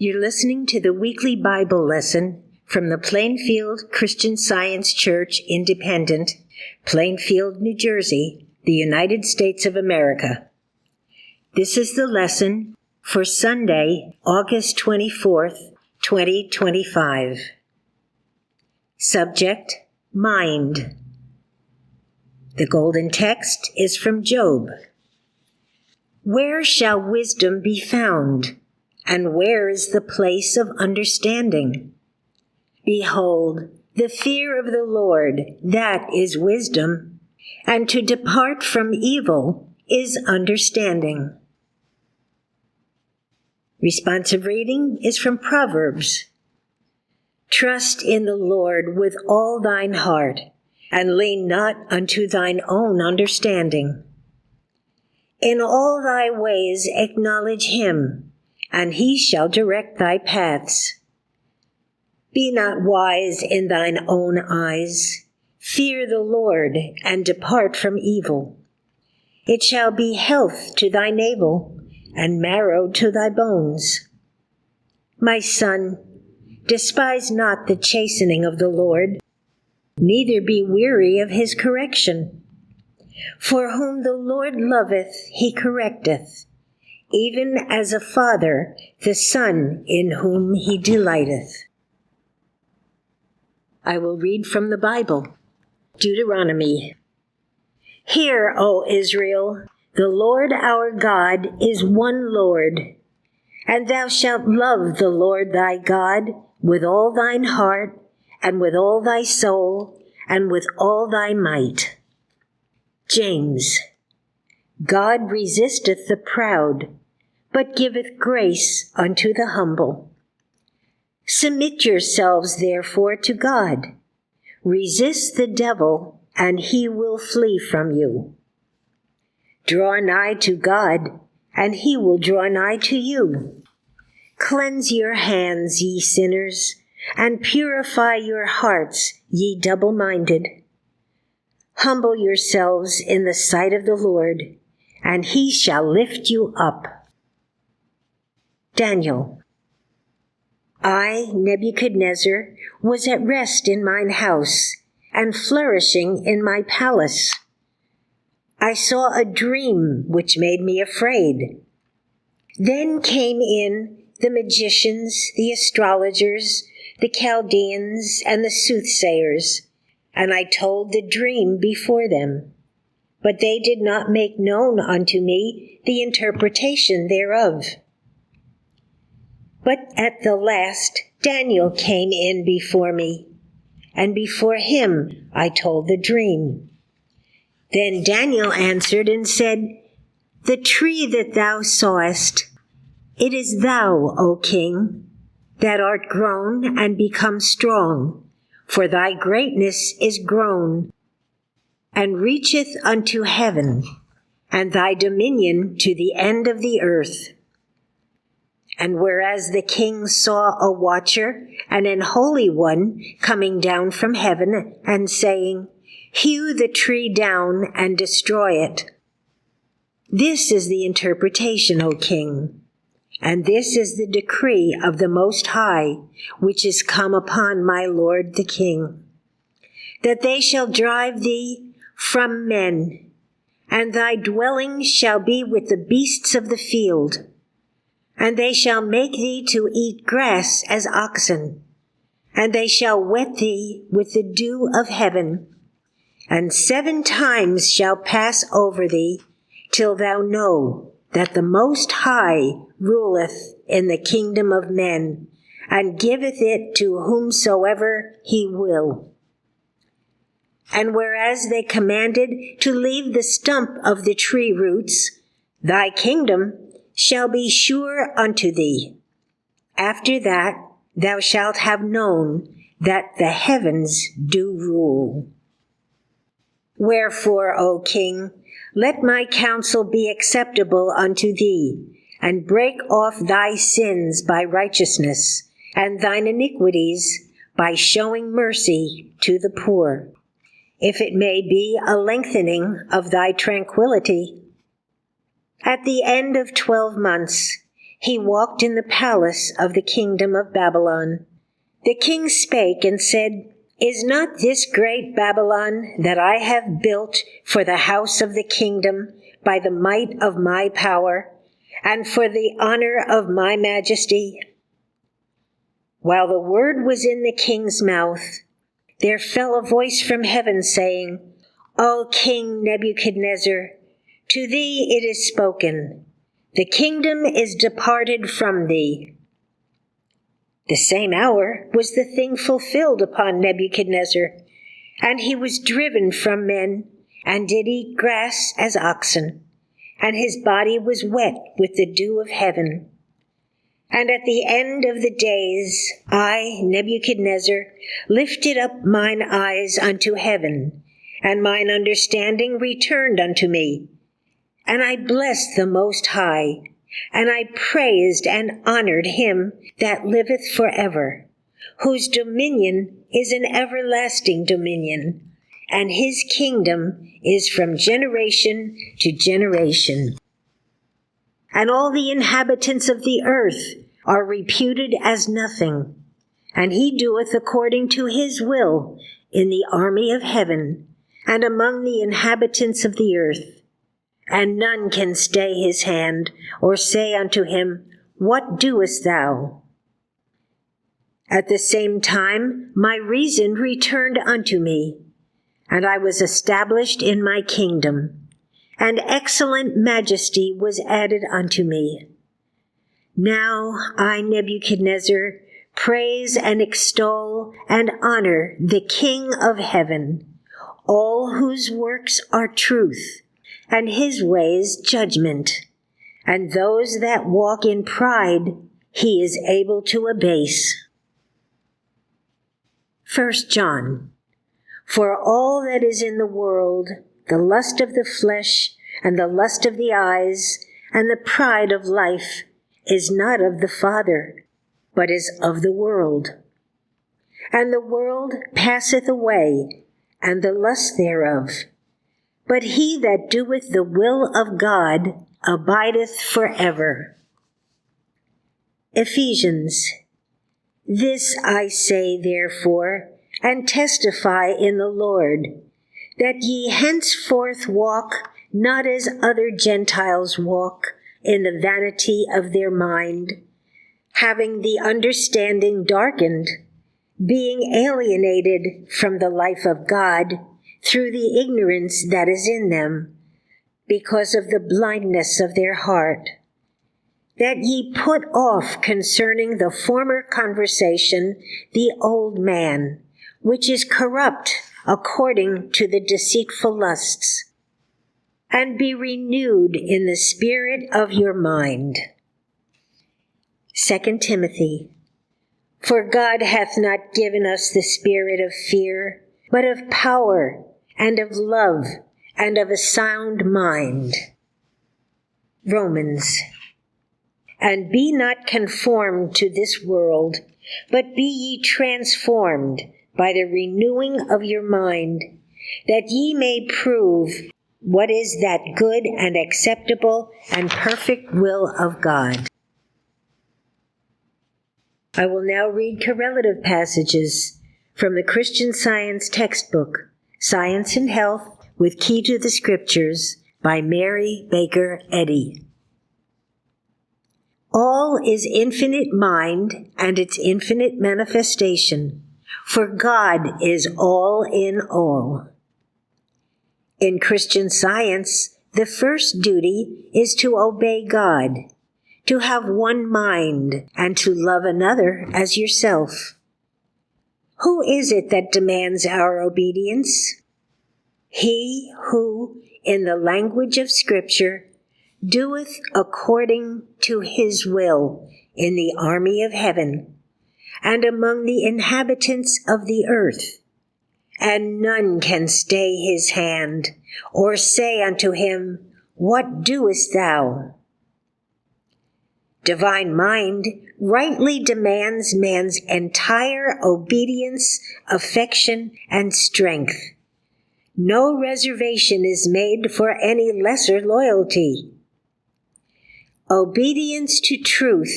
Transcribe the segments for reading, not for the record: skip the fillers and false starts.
You're listening to the weekly Bible lesson from the Plainfield Christian Science Church Independent, Plainfield, New Jersey, the United States of America. This is the lesson for Sunday, August 24th, 2025. Subject, Mind. The golden text is from Job. Where shall wisdom be found? And where is the place of understanding? Behold, the fear of the Lord, that is wisdom, and to depart from evil is understanding. Responsive reading is from Proverbs. Trust in the Lord with all thine heart, and lean not unto thine own understanding. In all thy ways acknowledge him, and he shall direct thy paths. Be not wise in thine own eyes. Fear the Lord, and depart from evil. It shall be health to thy navel, and marrow to thy bones. My son, despise not the chastening of the Lord, neither be weary of his correction. For whom the Lord loveth, he correcteth, even as a father the son in whom he delighteth. I will read from the Bible. Deuteronomy. Hear, O Israel, the Lord our God is one Lord, and thou shalt love the Lord thy God with all thine heart, and with all thy soul, and with all thy might. James. God resisteth the proud, but giveth grace unto the humble. Submit yourselves therefore to God. Resist the devil, and he will flee from you. Draw nigh to God, and he will draw nigh to you. Cleanse your hands, ye sinners, and purify your hearts, ye double-minded. Humble yourselves in the sight of the Lord, and he shall lift you up. Daniel. I, Nebuchadnezzar, was at rest in mine house, and flourishing in my palace. I saw a dream which made me afraid. Then came in the magicians, the astrologers, the Chaldeans, and the soothsayers, and I told the dream before them. But they did not make known unto me the interpretation thereof. But at the last Daniel came in before me, and before him I told the dream. Then Daniel answered and said, The tree that thou sawest, it is thou, O king, that art grown and become strong, for thy greatness is grown, and reacheth unto heaven, and thy dominion to the end of the earth. And whereas the king saw a watcher and an holy one coming down from heaven, and saying, Hew the tree down and destroy it. This is the interpretation, O king, and this is the decree of the Most High, which is come upon my lord the king, that they shall drive thee from men, and thy dwelling shall be with the beasts of the field, and they shall make thee to eat grass as oxen, and they shall wet thee with the dew of heaven, and 7 times shall pass over thee, till thou know that the Most High ruleth in the kingdom of men, and giveth it to whomsoever he will. And whereas they commanded to leave the stump of the tree roots, thy kingdom shall be sure unto thee. After that thou shalt have known that the heavens do rule. Wherefore, O king, let my counsel be acceptable unto thee, and break off thy sins by righteousness, and thine iniquities by showing mercy to the poor, if it may be a lengthening of thy tranquility. At the end of 12 months, he walked in the palace of the kingdom of Babylon. The king spake and said, Is not this great Babylon that I have built for the house of the kingdom by the might of my power, and for the honor of my majesty? While the word was in the king's mouth, there fell a voice from heaven, saying, O King Nebuchadnezzar, to thee it is spoken, the kingdom is departed from thee. The same hour was the thing fulfilled upon Nebuchadnezzar, and he was driven from men, and did eat grass as oxen, and his body was wet with the dew of heaven. And at the end of the days, I, Nebuchadnezzar, lifted up mine eyes unto heaven, and mine understanding returned unto me. And I blessed the Most High, and I praised and honored him that liveth forever, whose dominion is an everlasting dominion, and his kingdom is from generation to generation. And all the inhabitants of the earth are reputed as nothing, and he doeth according to his will in the army of heaven, and among the inhabitants of the earth. And none can stay his hand, or say unto him, What doest thou? At the same time my reason returned unto me, and I was established in my kingdom, and excellent majesty was added unto me. Now I, Nebuchadnezzar, praise and extol and honor the King of heaven, all whose works are truth, and his ways judgment, and those that walk in pride he is able to abase. 1 John. For all that is in the world, the lust of the flesh, and the lust of the eyes, and the pride of life, is not of the Father, but is of the world. And the world passeth away, and the lust thereof. But he that doeth the will of God abideth forever. Ephesians. This I say therefore, and testify in the Lord, that ye henceforth walk not as other Gentiles walk, in the vanity of their mind, having the understanding darkened, being alienated from the life of God through the ignorance that is in them, because of the blindness of their heart, that ye put off concerning the former conversation the old man, which is corrupt according to the deceitful lusts, and be renewed in the spirit of your mind. 2 Timothy. For God hath not given us the spirit of fear, but of power, and of love, and of a sound mind. Romans. And be not conformed to this world, but be ye transformed by the renewing of your mind, that ye may prove what is that good and acceptable and perfect will of God. I will now read correlative passages from the Christian Science textbook, Science and Health with Key to the Scriptures, by Mary Baker Eddy. All is infinite mind and its infinite manifestation, for God is all in all. In Christian Science, the first duty is to obey God, to have one mind, and to love another as yourself. Who is it that demands our obedience? He who, in the language of Scripture, doeth according to his will in the army of heaven, and among the inhabitants of the earth. And none can stay his hand, or say unto him, What doest thou? Divine mind rightly demands man's entire obedience, affection, and strength. No reservation is made for any lesser loyalty. Obedience to truth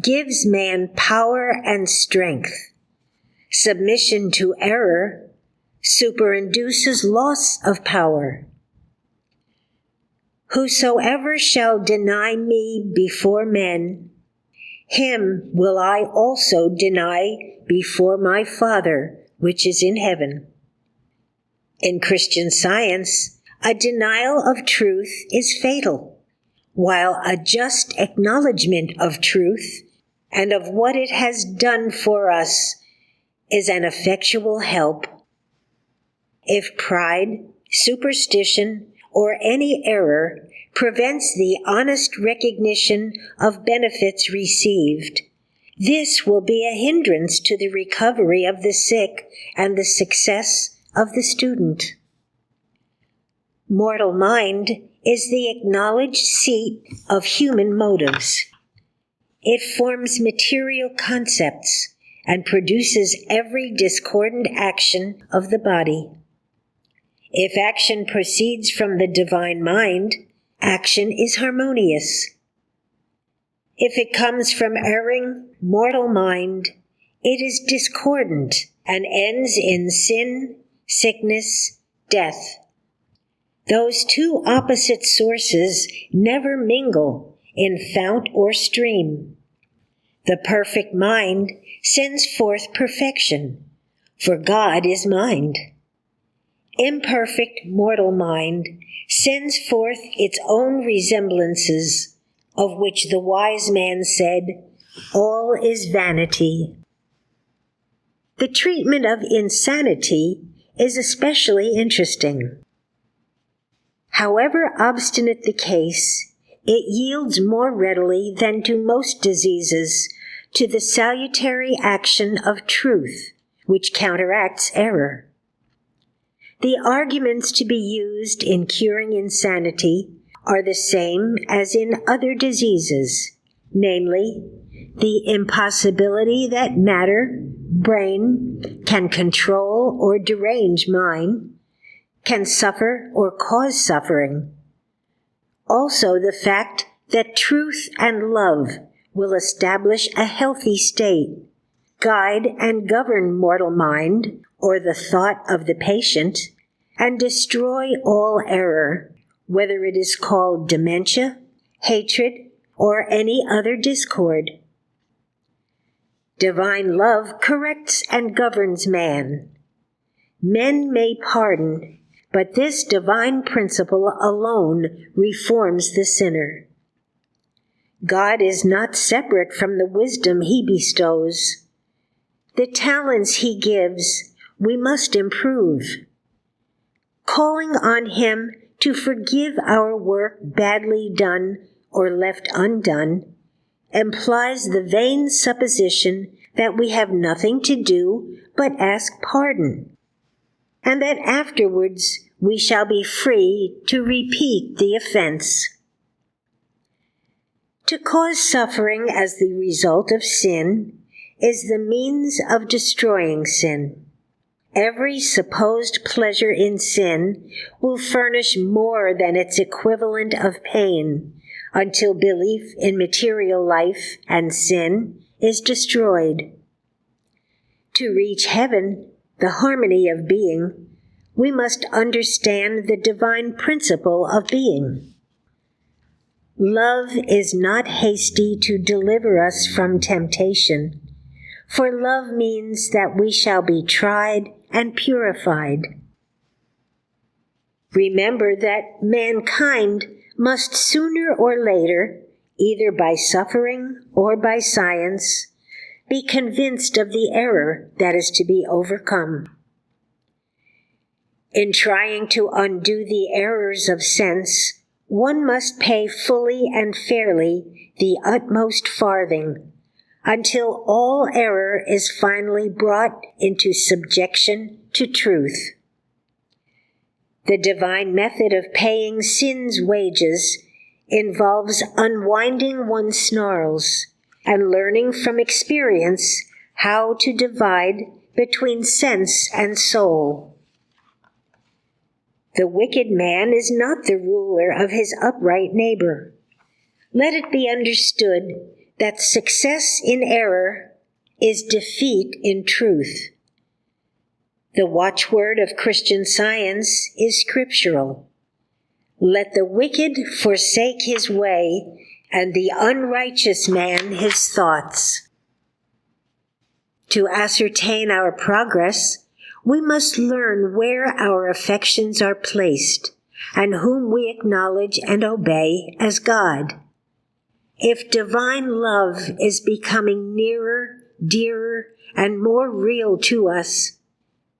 gives man power and strength. Submission to error superinduces loss of power. Whosoever shall deny me before men, him will I also deny before my Father which is in heaven. In Christian Science, a denial of truth is fatal, while a just acknowledgement of truth and of what it has done for us is an effectual help. If pride, superstition, or any error prevents the honest recognition of benefits received, this will be a hindrance to the recovery of the sick and the success of the student. Mortal mind is the acknowledged seat of human motives. It forms material concepts and produces every discordant action of the body. If action proceeds from the divine mind, action is harmonious. If it comes from erring, mortal mind, it is discordant and ends in sin, sickness, death. Those two opposite sources never mingle in fount or stream. The perfect mind sends forth perfection, for God is mind. Imperfect mortal mind sends forth its own resemblances, of which the wise man said, "All is vanity." The treatment of insanity is especially interesting. However obstinate the case, it yields more readily than do most diseases to the salutary action of truth, which counteracts error. The arguments to be used in curing insanity are the same as in other diseases, namely, the impossibility that matter, brain, can control or derange mind, can suffer or cause suffering. Also the fact that truth and love will establish a healthy state, guide and govern mortal mind, or the thought of the patient, and destroy all error, whether it is called dementia, hatred, or any other discord. Divine love corrects and governs man. Men may pardon, but this divine principle alone reforms the sinner. God is not separate from the wisdom he bestows. The talents he gives, we must improve. Calling on him to forgive our work badly done or left undone implies the vain supposition that we have nothing to do but ask pardon, and that afterwards we shall be free to repeat the offense. To cause suffering as the result of sin is the means of destroying sin. Every supposed pleasure in sin will furnish more than its equivalent of pain until belief in material life and sin is destroyed. To reach heaven, the harmony of being, we must understand the divine principle of being. Love is not hasty to deliver us from temptation, for love means that we shall be tried and purified. Remember that mankind must sooner or later, either by suffering or by science, be convinced of the error that is to be overcome. In trying to undo the errors of sense, one must pay fully and fairly the utmost farthing, until all error is finally brought into subjection to truth. The divine method of paying sin's wages involves unwinding one's snarls and learning from experience how to divide between sense and soul. The wicked man is not the ruler of his upright neighbor. Let it be understood that success in error is defeat in truth. The watchword of Christian Science is scriptural. Let the wicked forsake his way, and the unrighteous man his thoughts. To ascertain our progress, we must learn where our affections are placed, and whom we acknowledge and obey as God. If divine love is becoming nearer, dearer, and more real to us,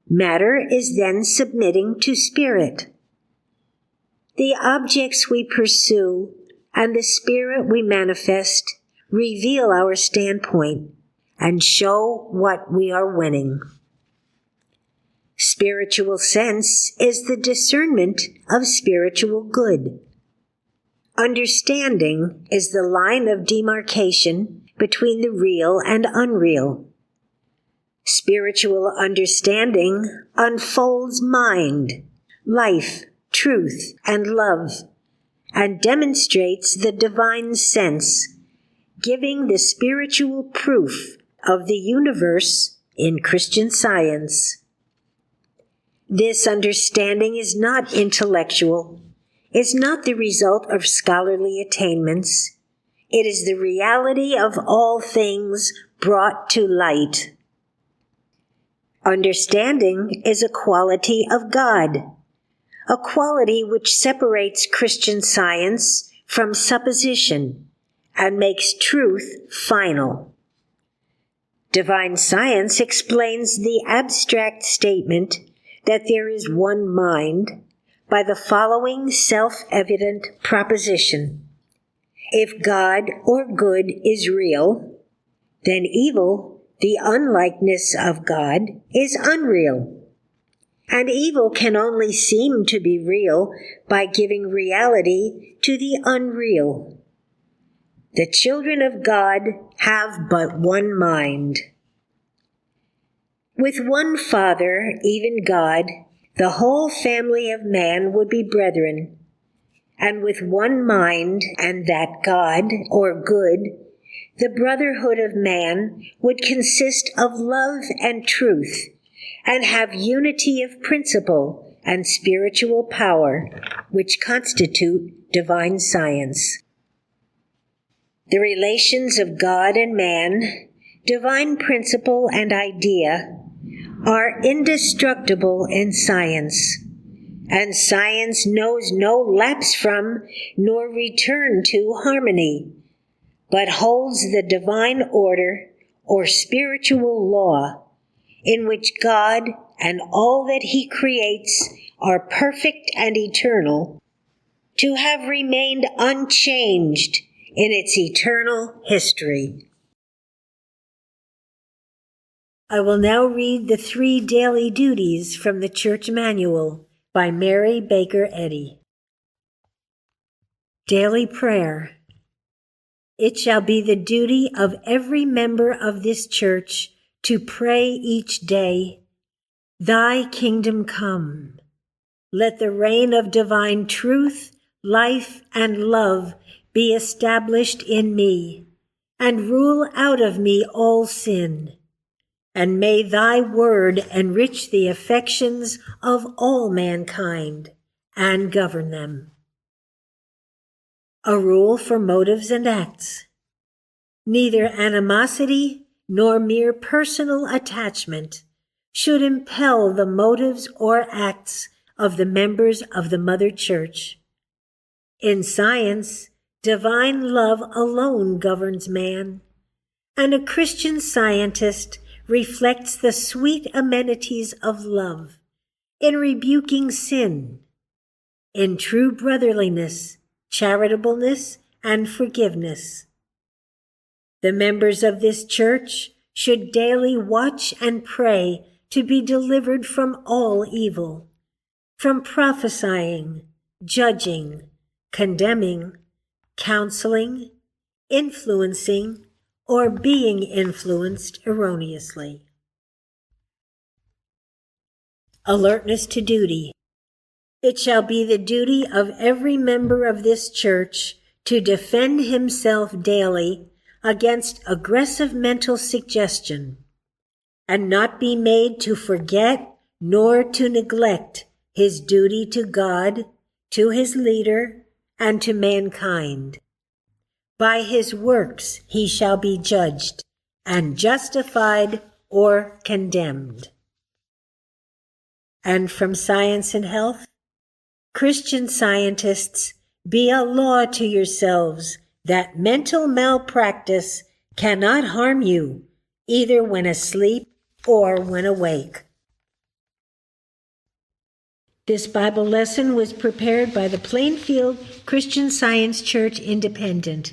matter is then submitting to spirit. The objects we pursue and the spirit we manifest reveal our standpoint and show what we are winning. Spiritual sense is the discernment of spiritual good. Understanding is the line of demarcation between the real and unreal. Spiritual understanding unfolds mind, life, truth, and love, and demonstrates the divine sense, giving the spiritual proof of the universe in Christian Science. This understanding is not intellectual, is not the result of scholarly attainments. It is the reality of all things brought to light. Understanding is a quality of God, a quality which separates Christian Science from supposition and makes truth final. Divine Science explains the abstract statement that there is one mind by the following self-evident proposition. If God or good is real, then evil, the unlikeness of God, is unreal. And evil can only seem to be real by giving reality to the unreal. The children of God have but one mind. With one Father, even God, the whole family of man would be brethren. And with one mind, and that God, or good, the brotherhood of man would consist of love and truth, and have unity of principle and spiritual power, which constitute divine science. The relations of God and man, divine principle and idea, are indestructible in science, and science knows no lapse from nor return to harmony, but holds the divine order or spiritual law in which God and all that he creates are perfect and eternal, to have remained unchanged in its eternal history. I will now read the 3 daily duties from the Church Manual by Mary Baker Eddy. Daily Prayer. It shall be the duty of every member of this church to pray each day, Thy kingdom come. Let the reign of divine truth, life, and love be established in me, and rule out of me all sin. And may thy word enrich the affections of all mankind and govern them. A rule for motives and acts. Neither animosity nor mere personal attachment should impel the motives or acts of the members of the Mother Church. In science, divine love alone governs man, and a Christian scientist reflects the sweet amenities of love in rebuking sin, in true brotherliness, charitableness, and forgiveness. The members of this church should daily watch and pray to be delivered from all evil, from prophesying, judging, condemning, counseling, influencing, or being influenced erroneously. Alertness to duty. It shall be the duty of every member of this church to defend himself daily against aggressive mental suggestion, and not be made to forget nor to neglect his duty to God, to his leader, and to mankind. By his works he shall be judged, and justified or condemned. And from Science and Health, Christian Scientists, be a law to yourselves that mental malpractice cannot harm you, either when asleep or when awake. This Bible lesson was prepared by the Plainfield Christian Science Church Independent.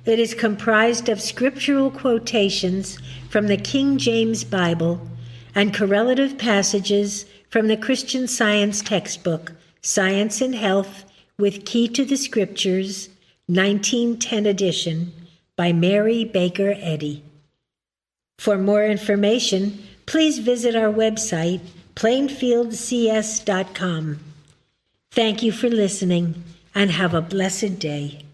It is comprised of scriptural quotations from the King James Bible and correlative passages from the Christian Science textbook, Science and Health with Key to the Scriptures, 1910 edition, by Mary Baker Eddy. For more information, please visit our website, plainfieldcs.com. Thank you for listening, and have a blessed day.